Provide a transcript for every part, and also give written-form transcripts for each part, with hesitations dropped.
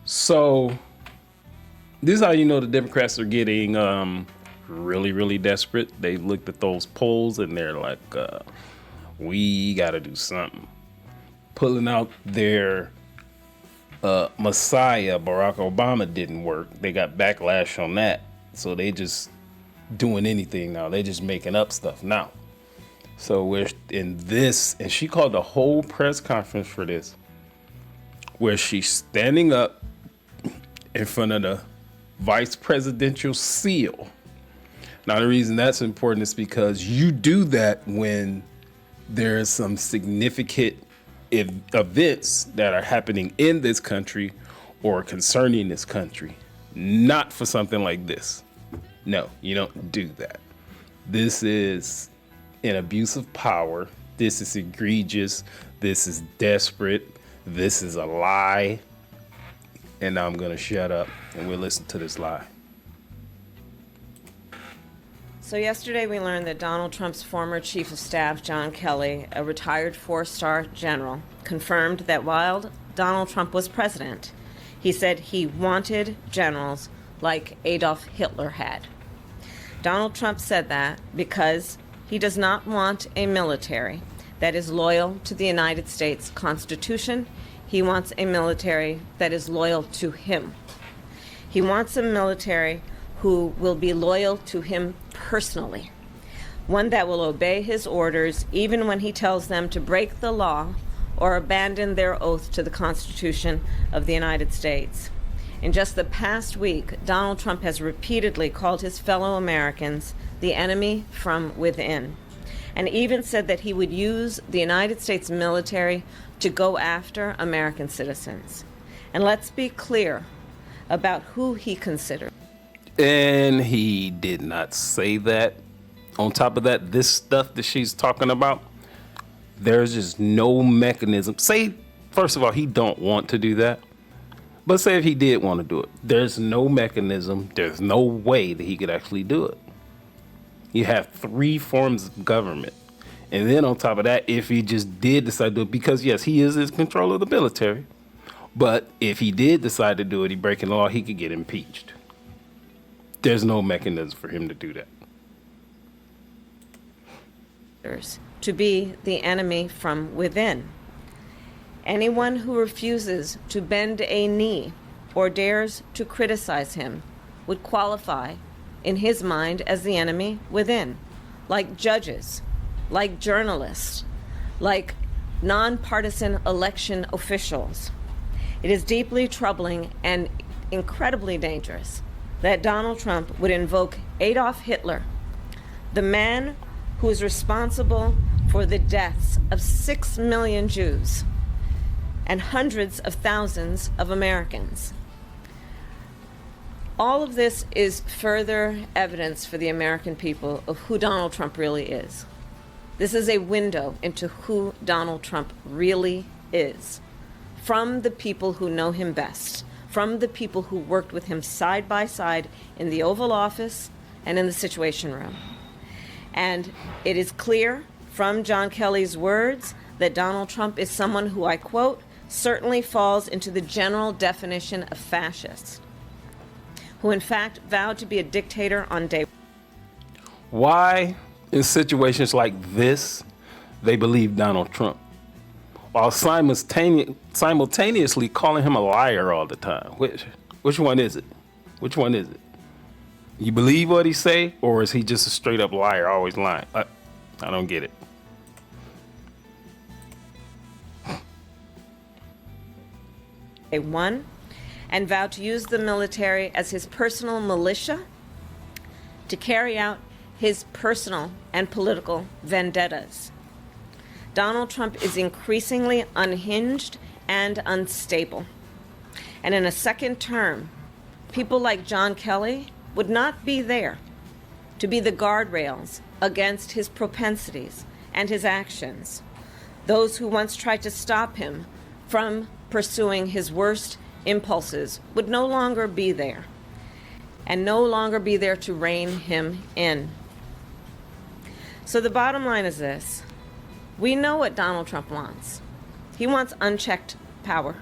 So this is how you know the Democrats are getting really, really desperate. They looked at those polls and they're like, we got to do something. Pulling out their Messiah, Barack Obama, didn't work. They got backlash on that. So they just doing anything now. They just making up stuff now. So we're in this, and she called the whole press conference for this, where she's standing up in front of the vice presidential seal. Now, the reason that's important is because you do that when there's some significant events that are happening in this country or concerning this country, not for something like this. No, you don't do that. This is an abuse of power. This is egregious. This is desperate. This is a lie. And now I'm going to shut up and we'll listen to this lie. So yesterday we learned that Donald Trump's former chief of staff, John Kelly, a retired 4-star general, confirmed that while Donald Trump was president, he said he wanted generals like Adolf Hitler had. Donald Trump said that because he does not want a military that is loyal to the United States Constitution. He wants a military that is loyal to him. He wants a military who will be loyal to him personally, one that will obey his orders even when he tells them to break the law or abandon their oath to the Constitution of the United States. In just the past week, Donald Trump has repeatedly called his fellow Americans the enemy from within, and even said that he would use the United States military to go after American citizens. And let's be clear about who he considers. And he did not say that. On top of that, this stuff that she's talking about, there's just no mechanism. Say, first of all, he don't want to do that. But say if he did want to do it, there's no mechanism, there's no way that he could actually do it. You have 3 forms of government. And then on top of that, if he just did decide to do it, because yes, he is in control of the military, but if he did decide to do it, he breaking the law, he could get impeached. There's no mechanism for him to do that. To be the enemy from within. Anyone who refuses to bend a knee or dares to criticize him would qualify, in his mind, as the enemy within, like judges, like journalists, like nonpartisan election officials. It is deeply troubling and incredibly dangerous that Donald Trump would invoke Adolf Hitler, the man who is responsible for the deaths of 6 million Jews and hundreds of thousands of Americans. All of this is further evidence for the American people of who Donald Trump really is. This is a window into who Donald Trump really is, from the people who know him best, from the people who worked with him side by side in the Oval Office and in the Situation Room. And it is clear from John Kelly's words that Donald Trump is someone who, I quote, certainly falls into the general definition of fascist, who in fact vowed to be a dictator on day. Why, in situations like this, they believe Donald Trump, while simultaneously calling him a liar all the time? Which one is it? Which one is it? You believe what he say, or is he just a straight up liar, always lying? I don't get it. One, and vowed to use the military as his personal militia to carry out his personal and political vendettas. Donald Trump is increasingly unhinged and unstable. And in a second term, people like John Kelly would not be there to be the guardrails against his propensities and his actions. Those who once tried to stop him from pursuing his worst impulses would no longer be there, and no longer be there to rein him in. So the bottom line is this. We know what Donald Trump wants. He wants unchecked power.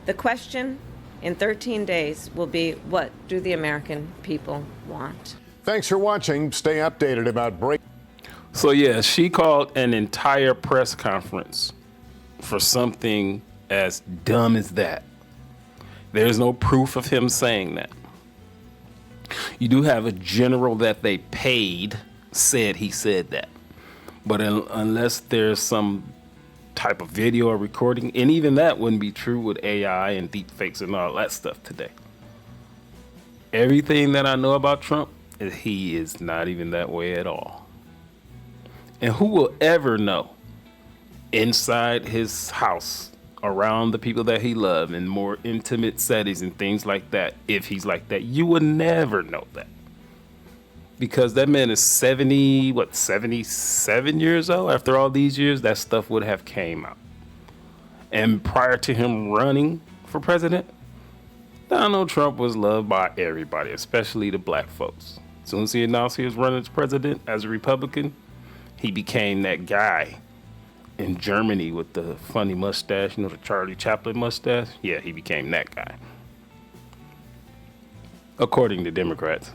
The question in 13 days will be, what do the American people want? Thanks for watching. Stay updated about break. So yeah, she called an entire press conference for something as dumb as that. There's no proof of him saying that. You do have a general that they paid said he said that. But unless there's some type of video or recording, and even that wouldn't be true with AI and deep fakes and all that stuff today. Everything that I know about Trump is he is not even that way at all. And who will ever know inside his house, around the people that he loves, in more intimate settings and things like that, if he's like that? You would never know that. Because that man is 77 years old. After all these years, that stuff would have came out. And prior to him running for president, Donald Trump was loved by everybody, especially the black folks. As soon as he announced he was running as president as a Republican, he became that guy in Germany with the funny mustache, the Charlie Chaplin mustache. Yeah, he became that guy. According to Democrats.